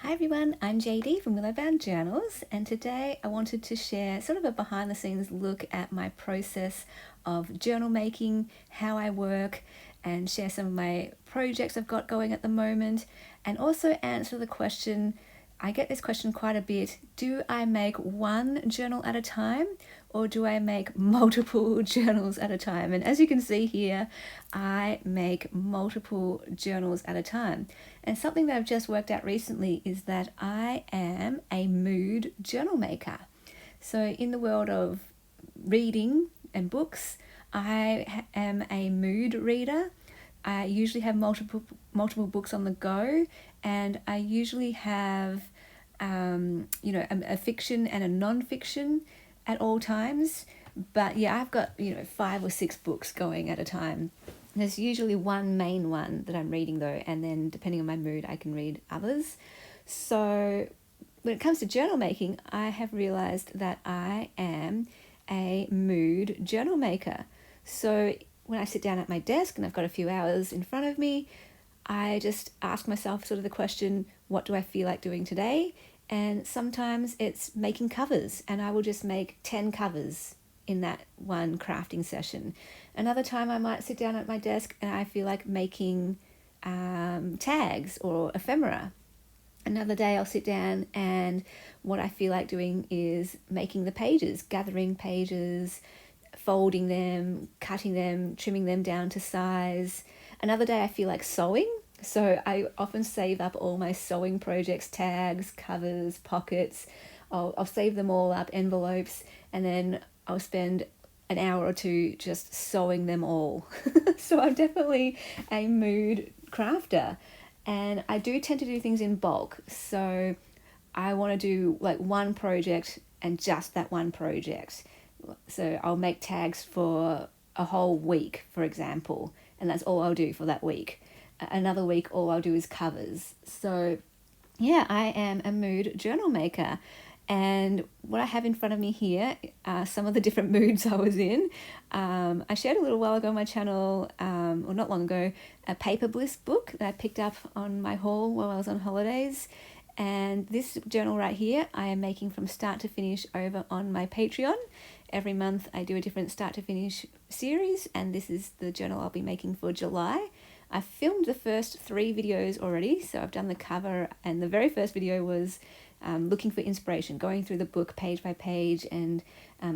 Hi everyone, I'm JD from Willowbound Journals, and today I wanted to share sort of a behind the scenes look at my process of journal making, how I work, and share some of my projects I've got going at the moment, and also answer the question. I get this question quite a bit: do I make one journal at a time, or do I make multiple journals at a time? And as you can see here, I make multiple journals at a time. And something that I've just worked out recently is that I am a mood journal maker. So in the world of reading and books, I am a mood reader. I usually have multiple books on the go, and I usually have a fiction and a non-fiction at all times. But yeah, I've got 5 or 6 books going at a time. There's usually one main one that I'm reading though, and then depending on my mood, I can read others. So when it comes to journal making, I have realized that I am a mood journal maker. So when I sit down at my desk and I've got a few hours in front of me, I just ask myself sort of the question, what do I feel like doing today? And sometimes it's making covers, and I will just make 10 covers in that one crafting session. Another time I might sit down at my desk and I feel like making tags or ephemera. Another day I'll sit down and what I feel like doing is making the pages, gathering pages, folding them, cutting them, trimming them down to size. Another day I feel like sewing. So I often save up all my sewing projects, tags, covers, pockets. I'll save them all up, envelopes, and then I'll spend an hour or two just sewing them all. So I'm definitely a mood crafter. And I do tend to do things in bulk. So I want to do like one project and just that one project. So I'll make tags for a whole week, for example, and that's all I'll do for that week. Another week, all I'll do is covers. So yeah, I am a mood journal maker. And what I have in front of me here are some of the different moods I was in. I shared a little while ago on my channel, or not long ago, a Paper Bliss book that I picked up on my haul while I was on holidays. And this journal right here, I am making from start to finish over on my Patreon. Every month I do a different start to finish series, and this is the journal I'll be making for July. I filmed the first 3 videos already, so I've done the cover, and the very first video was looking for inspiration, going through the book page by page and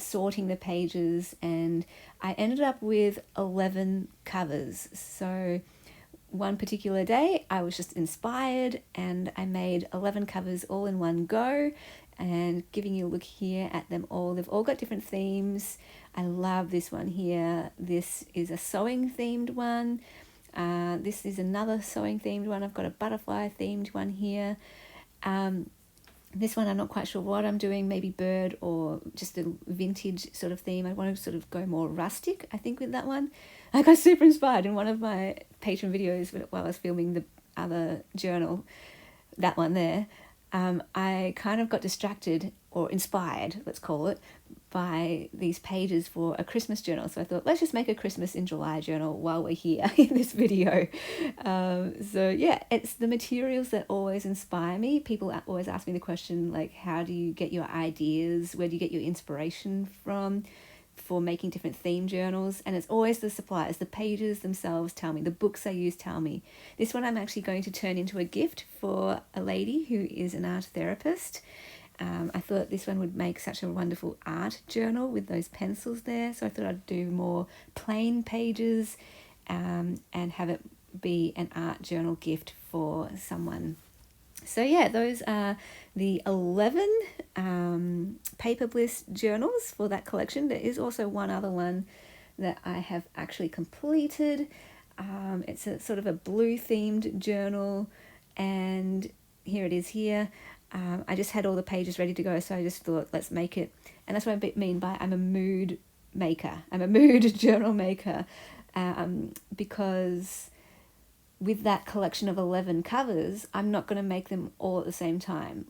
sorting the pages, and I ended up with 11 covers. So one particular day I was just inspired and I made 11 covers all in one go, and giving you a look here at them all. They've all got different themes. I love this one here. This is a sewing themed one. This is another sewing themed one. I've got a butterfly themed one here. This one I'm not quite sure what I'm doing, maybe bird or just a vintage sort of theme. I want to sort of go more rustic, I think, with that one. I got super inspired in one of my Patreon videos while I was filming the other journal, that one there. I kind of got distracted or inspired, let's call it, by these pages for a Christmas journal. So I thought, let's just make a Christmas in July journal while we're here in this video. So yeah, it's the materials that always inspire me. People always ask me the question, like, how do you get your ideas? Where do you get your inspiration from for making different theme journals? And it's always the suppliers. The pages themselves tell me, the books I use tell me. This one I'm actually going to turn into a gift for a lady who is an art therapist. I thought this one would make such a wonderful art journal with those pencils there, so I thought I'd do more plain pages and have it be an art journal gift for someone. So yeah, those are the 11 Paper Bliss journals for that collection. There is also one other one that I have actually completed. It's a sort of a blue themed journal, and here it is here. I just had all the pages ready to go, so I just thought, let's make it. And that's what I mean by I'm a mood maker. I'm a mood journal maker, because with that collection of 11 covers, I'm not going to make them all at the same time.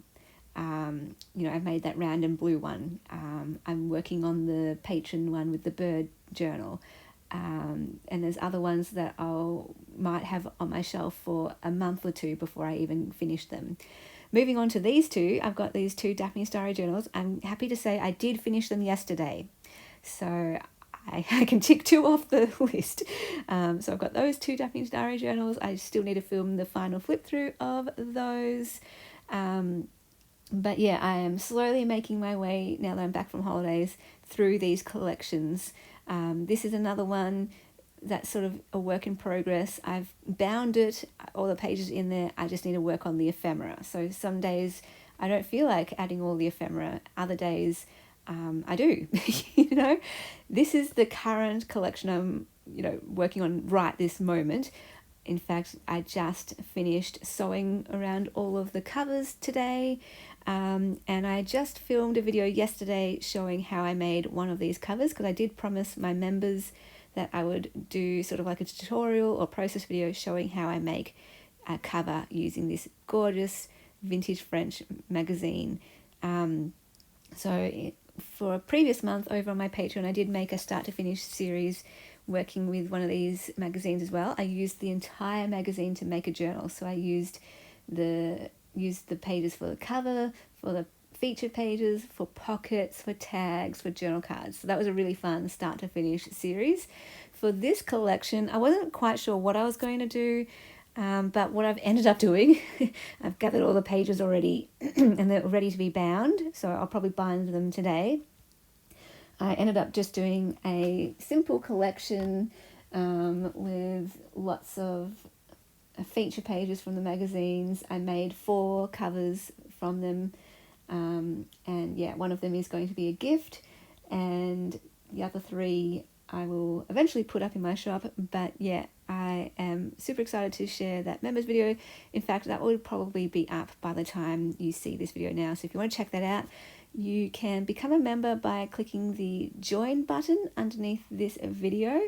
I made that random blue one. I'm working on the patron one with the bird journal. And there's other ones that might have on my shelf for a month or two before I even finish them. Moving on to these two, I've got these two Daphne's Diary journals. I'm happy to say I did finish them yesterday. So I can tick 2 off the list. So I've got those 2 Daphne's Diary journals. I still need to film the final flip through of those. But yeah, I am slowly making my way, now that I'm back from holidays, through these collections. This is another one that's sort of a work in progress. I've bound it, all the pages in there. I just need to work on the ephemera. So some days I don't feel like adding all the ephemera. Other days I do. This is the current collection I'm working on right this moment. In fact, I just finished sewing around all of the covers today, and I just filmed a video yesterday showing how I made one of these covers, because I did promise my members that I would do sort of like a tutorial or process video showing how I make a cover using this gorgeous vintage French magazine. So for a previous month over on my Patreon, I did make a start to finish series working with one of these magazines as well. I used the entire magazine to make a journal. So I used the pages for the cover, for the feature pages, for pockets, for tags, for journal cards. So that was a really fun start to finish series. For this collection, I wasn't quite sure what I was going to do, but what I've ended up doing, I've gathered all the pages already and they're ready to be bound, so I'll probably bind them today. I ended up just doing a simple collection with lots of feature pages from the magazines. I made 4 covers from them, and yeah, one of them is going to be a gift, and the other 3 I will eventually put up in my shop. But yeah, I am super excited to share that members video. In fact, that will probably be up by the time you see this video now, so if you want to check that out, you can become a member by clicking the join button underneath this video,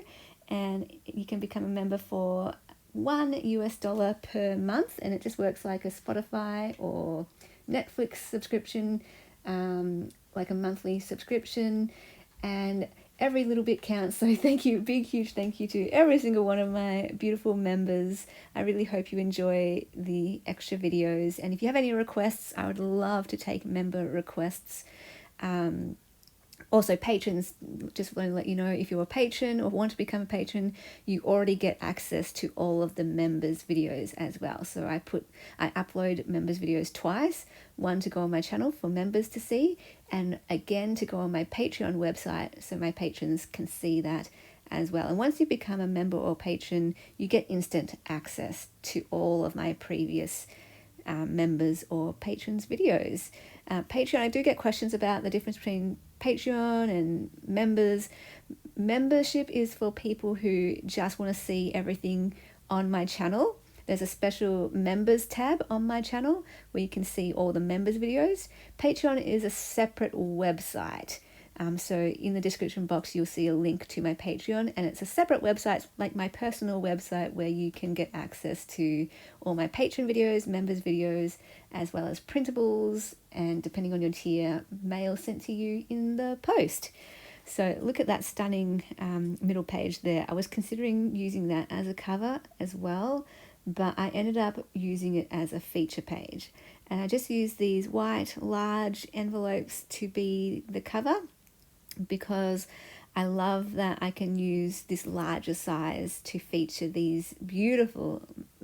and you can become a member for $1 per month, and it just works like a Spotify or Netflix subscription, like a monthly subscription, and every little bit counts. So thank you, big huge thank you to every single one of my beautiful members. I really hope you enjoy the extra videos, and if you have any requests, I would love to take member requests. Also, patrons, just want to let you know, if you're a patron or want to become a patron, you already get access to all of the members videos as well. So I upload members videos twice, one to go on my channel for members to see, and again to go on my Patreon website so my patrons can see that as well. And once you become a member or patron, you get instant access to all of my previous members or patrons videos. Patreon, I do get questions about the difference between Patreon and members. Membership is for people who just want to see everything on my channel. There's a special members tab on my channel where you can see all the members videos. Patreon is a separate website. So in the description box, you'll see a link to my Patreon, and it's a separate website, like my personal website, where you can get access to all my patron videos, members videos, as well as printables, and depending on your tier, mail sent to you in the post. So look at that stunning middle page there. I was considering using that as a cover as well, but I ended up using it as a feature page. And I just used these white large envelopes to be the cover, because I love that I can use this larger size to feature these beautiful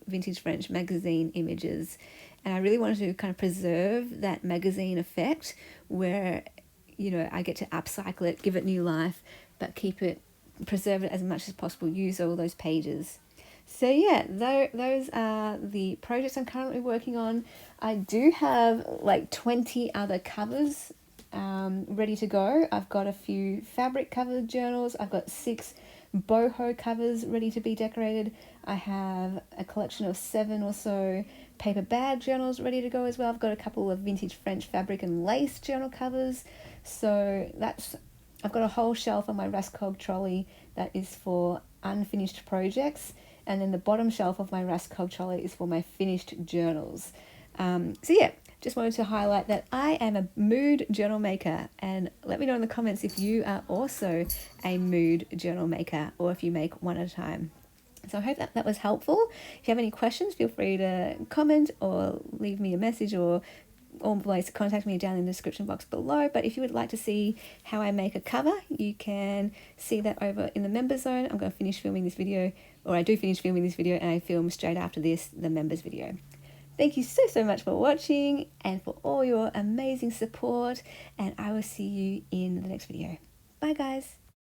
vintage French magazine images. And I really wanted to kind of preserve that magazine effect where, I get to upcycle it, give it new life, but preserve it as much as possible, use all those pages. So yeah, those are the projects I'm currently working on. I do have like 20 other covers ready to go. I've got a few fabric covered journals. I've got 6 boho covers ready to be decorated. I have a collection of 7 or so paper bag journals ready to go as well. I've got a couple of vintage French fabric and lace journal covers. So I've got a whole shelf on my Raskog trolley that is for unfinished projects, and then the bottom shelf of my Raskog trolley is for my finished journals. So yeah, just wanted to highlight that I am a mood journal maker, and let me know in the comments if you are also a mood journal maker or if you make one at a time. So I hope that was helpful. If you have any questions, feel free to comment or leave me a message, or always contact me down in the description box below. But if you would like to see how I make a cover, you can see that over in the members zone. I'm going to finish filming this video, or I do finish filming this video, and I film straight after this the members video. Thank you so much for watching and for all your amazing support, and I will see you in the next video. Bye guys.